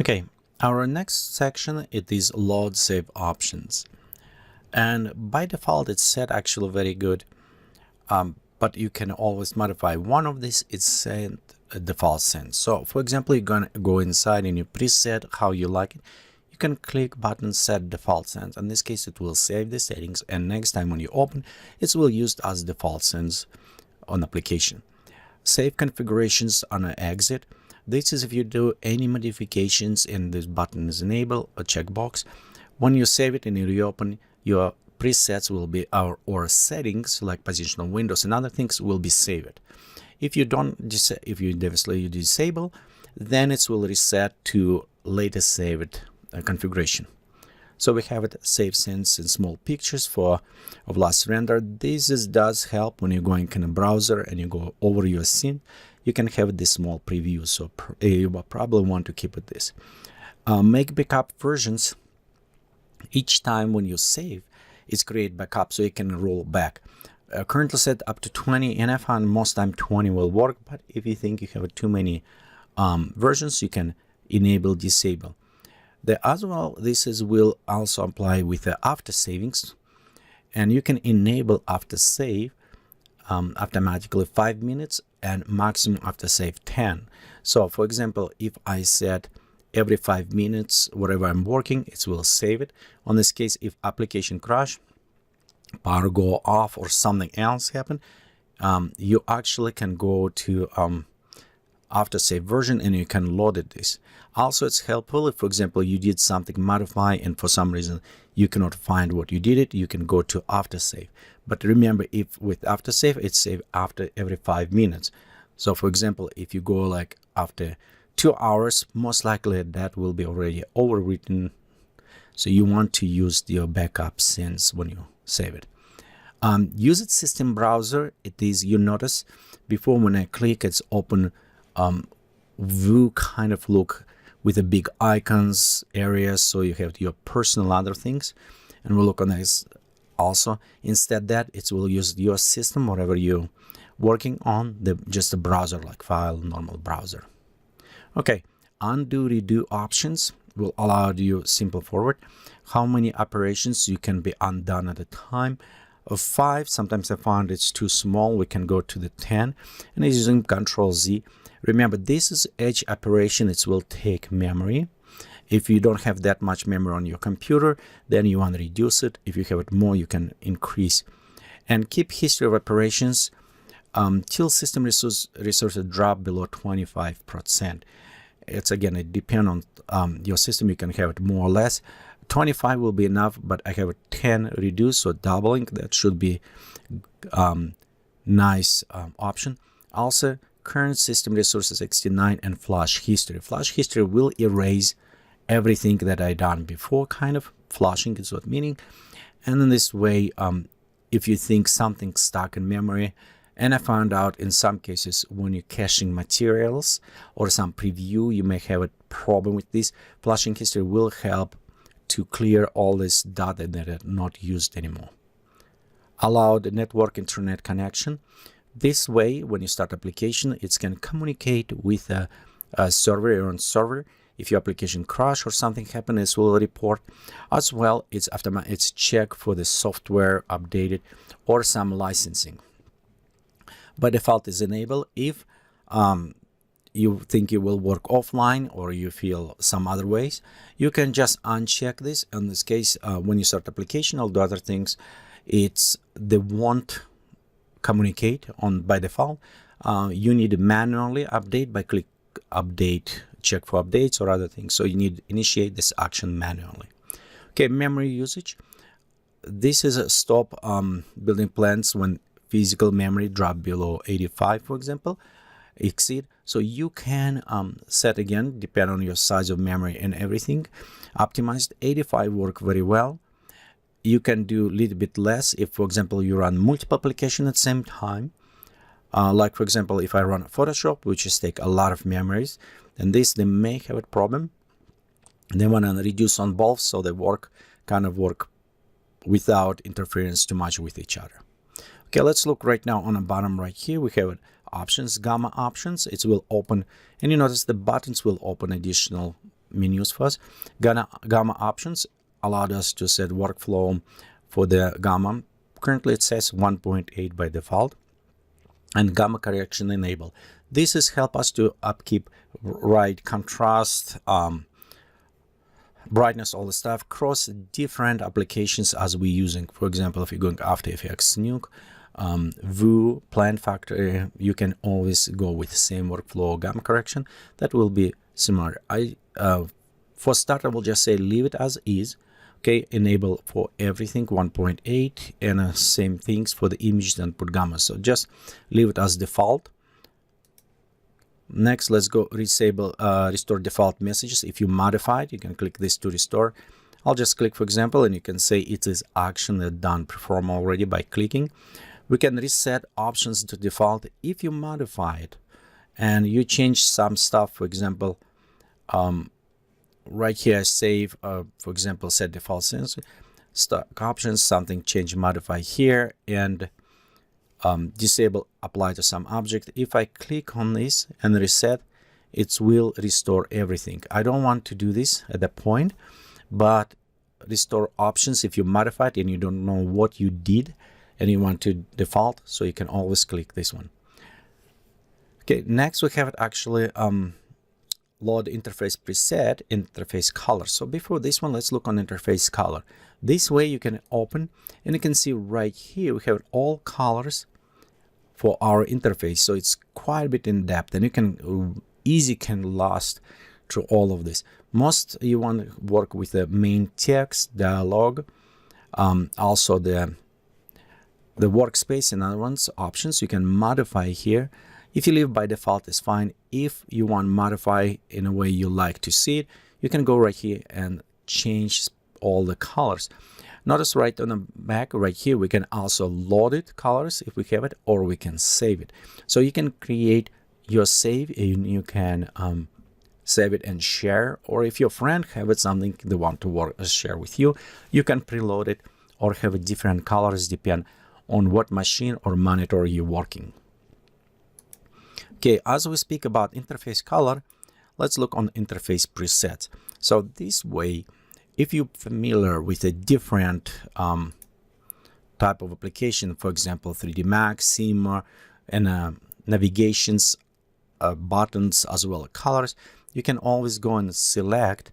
Okay, our next section, it is load save options. And by default, it's set actually very good. But you can always modify one of these. It's set default sense. So for example, you're going to go inside and you preset how you like it. You can click button set default sense. In this case, it will save the settings, and next time when you open, it will used as default sense on application. Save configurations on an exit. This is if you do any modifications and this button is enabled, a checkbox. When you save it and you reopen, your presets will be or settings like position of windows and other things will be saved. If you don't, if you disable, then it will reset to latest saved configuration. So we have it save since in small pictures of last render. This does help when you're going in a browser and you go over your scene. You can have this small preview, so you will probably want to keep it this. Make backup versions. Each time when you save, it's create backup so you can roll back. Currently set up to 20, and I found most time 20 will work, but if you think you have too many versions, you can enable disable. As well, will also apply with the after savings, and you can enable after save automatically 5 minutes and maximum after save 10. So for example, if I set every 5 minutes wherever I'm working, it will save it. On this case, if application crash, power go off or something else happen, you actually can go to after save version and you can load it this. Also, it's helpful if, for example, you did something modify and for some reason you cannot find what you did it, you can go to after save. But remember, if with after save, it's saved after every 5 minutes. So for example, if you go like after 2 hours, most likely that will be already overwritten. So you want to use your backup since when you save it. Use it system browser. It is, you notice before when I click, it's open view kind of look with the big icons areas, so you have your personal other things, and we'll look on this also. Instead that it will use your system, whatever you working on, just a browser like file, normal browser. Okay, undo redo options will allow you simple forward how many operations you can be undone at a time. Of 5, sometimes I found it's too small, we can go to the 10, and it's using Control Z. Remember, this is edge operation, it will take memory. If you don't have that much memory on your computer, then you want to reduce it. If you have it more, you can increase. And keep history of operations till system resources drop below 25%. It's again, it depends on your system, you can have it more or less. 25 will be enough, but I have a 10 reduced, so doubling, that should be nice option. Also, current system resources 69 and flash history. Flash history will erase everything that I done before, kind of flashing is what meaning. And in this way, if you think something stuck in memory, and I found out in some cases when you're caching materials or some preview, you may have a problem with this. Flashing history will help to clear all this data that are not used anymore. Allow the network internet connection. This way, when you start application, it can communicate with a server, your own server. If your application crash or something happens, it will report. As well, it's check for the software updated or some licensing. By default is enabled. If you think it will work offline or you feel some other ways, you can just uncheck this. In this case, when you start application, all the other things, they won't communicate on by default. You need to manually update by click update, check for updates or other things. So you need to initiate this action manually. Okay, memory usage. This is a stop building plans when physical memory drop below 85, for example, exceed. So you can set again, depend on your size of memory and everything. Optimized 85 work very well. You can do a little bit less if, for example, you run multiple applications at the same time. Like, for example, if I run Photoshop, which is take a lot of memories, and they may have a problem. They want to reduce on both, so they work without interference too much with each other. Okay, let's look right now on the bottom right here. We have options, gamma options. It will open, and you notice the buttons will open additional menus first. Gamma options allowed us to set workflow for the gamma. Currently it says 1.8 by default, and gamma correction enable. This is help us to upkeep right contrast, brightness, all the stuff across different applications as we're using. For example, if you're going After Effects, Nuke, Vue, Plant Factory, you can always go with the same workflow gamma correction. That will be similar. For start, I will just say leave it as is. Okay, enable for everything 1.8, and same things for the images and put gamma. So just leave it as default. Next, let's go restore default messages. If you modify it, you can click this to restore. I'll just click, for example, and you can say it is action that done perform already by clicking. We can reset options to default if you modify it and you change some stuff. For example, right here, save, for example, set default sensor, stock options, something change, modify here, and disable apply to some object. If I click on this and reset, it will restore everything. I don't want to do this at that point, but restore options if you modify it and you don't know what you did and you want to default, so you can always click this one. Okay, next we have it actually load interface preset, interface color. So before this one, let's look on interface color. This way you can open and you can see right here we have all colors for our interface. So it's quite a bit in depth, and you can last through all of this. Most you want to work with the main text, dialogue, also the workspace and other ones options you can modify here. If you leave by default, is fine. If you want to modify in a way you like to see it, you can go right here and change all the colors. Notice right on the back right here, we can also load it colors if we have it, or we can save it. So you can create your save and you can save it and share, or if your friend have it something they want to share with you, you can preload it or have a different colors depend on what machine or monitor you're working. Okay, as we speak about interface color, let's look on interface presets. So this way, if you're familiar with a different type of application, for example, 3D Max, Cinema, and navigations, buttons, as well as colors, you can always go and select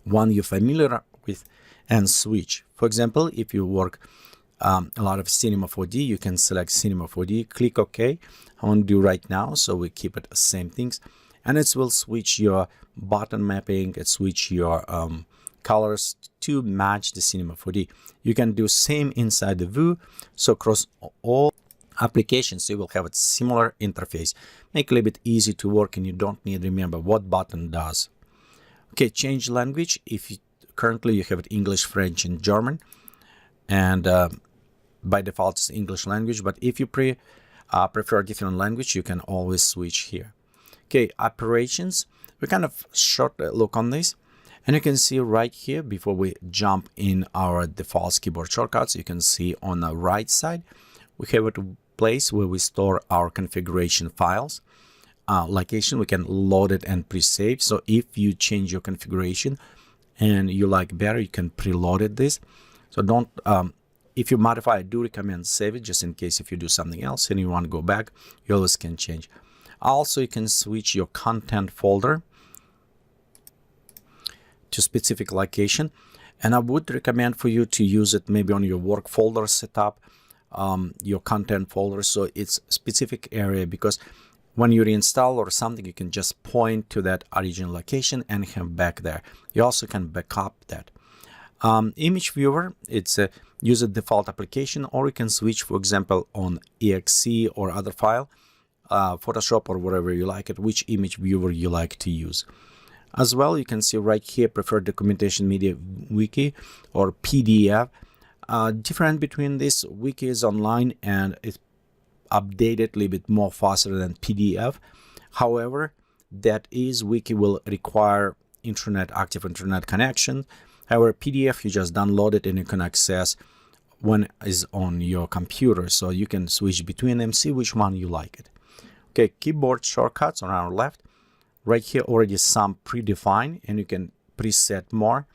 one you're familiar with and switch. For example, if you work a lot of Cinema 4D, you can select Cinema 4D, click OK. I want to do right now, so we keep it the same things, and it will switch your button mapping, it switch your colors to match the Cinema 4D. You can do same inside the Vue, so across all applications you will have a similar interface. Make it a little bit easy to work, and you don't need to remember what button does. Okay, change language. If you currently you have it English, French, and German, and by default it's English language, but if you prefer a different language, you can always switch here. Okay, operations, we kind of short look on this, and you can see right here before we jump in our default keyboard shortcuts, you can see on the right side we have a place where we store our configuration files. Location, we can load it and pre-save. So if you change your configuration and you like better, you can preload it this. So don't if you modify, I do recommend save it just in case if you do something else and you want to go back, you always can change. Also, you can switch your content folder to specific location, and I would recommend for you to use it maybe on your work folder setup, your content folder, so it's specific area, because when you reinstall or something, you can just point to that original location and have back there. You also can backup that. Image viewer, it's a use a default application, or you can switch, for example, on exe or other file, Photoshop or whatever you like it, which image viewer you like to use. As well, you can see right here, preferred documentation media wiki or PDF. Different between this, wiki is online and it's updated a little bit more faster than PDF. However, that is wiki will require active internet connection. However, PDF, you just download it and you can access when is on your computer. So you can switch between them, see which one you like it. Okay, keyboard shortcuts on our left. right here already some predefined, and you can preset more,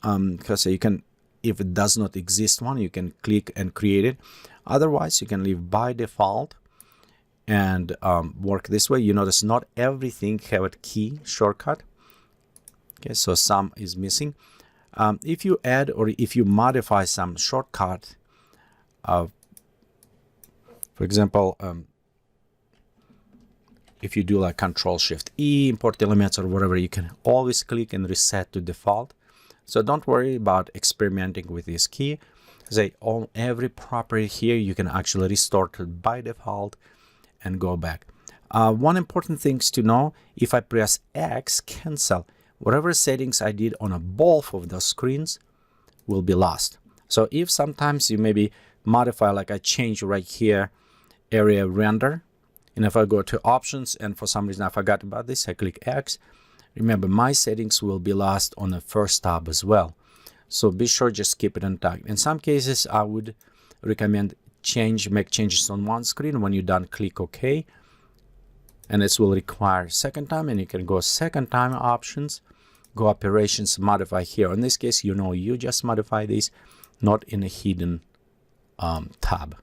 because you can, if it does not exist one, you can click and create it. Otherwise you can leave by default and work this way. You notice not everything have a key shortcut. Okay, so some is missing. If you add or if you modify some shortcut, for example, if you do like Control-Shift-E, import elements or whatever, you can always click and reset to default. So don't worry about experimenting with this key. Say every property here you can actually restore to by default and go back. One important thing to know, if I press X, cancel, whatever settings I did on both of those screens will be lost. So if sometimes you maybe modify, like I change right here, area render, and if I go to options and for some reason I forgot about this, I click X, remember my settings will be lost on the first tab as well. So be sure just keep it intact. In some cases I would recommend make changes on one screen. When you're done, click OK, and this will require second time, and you can go second time options, go operations, modify here. In this case, you just modify this, not in a hidden tab.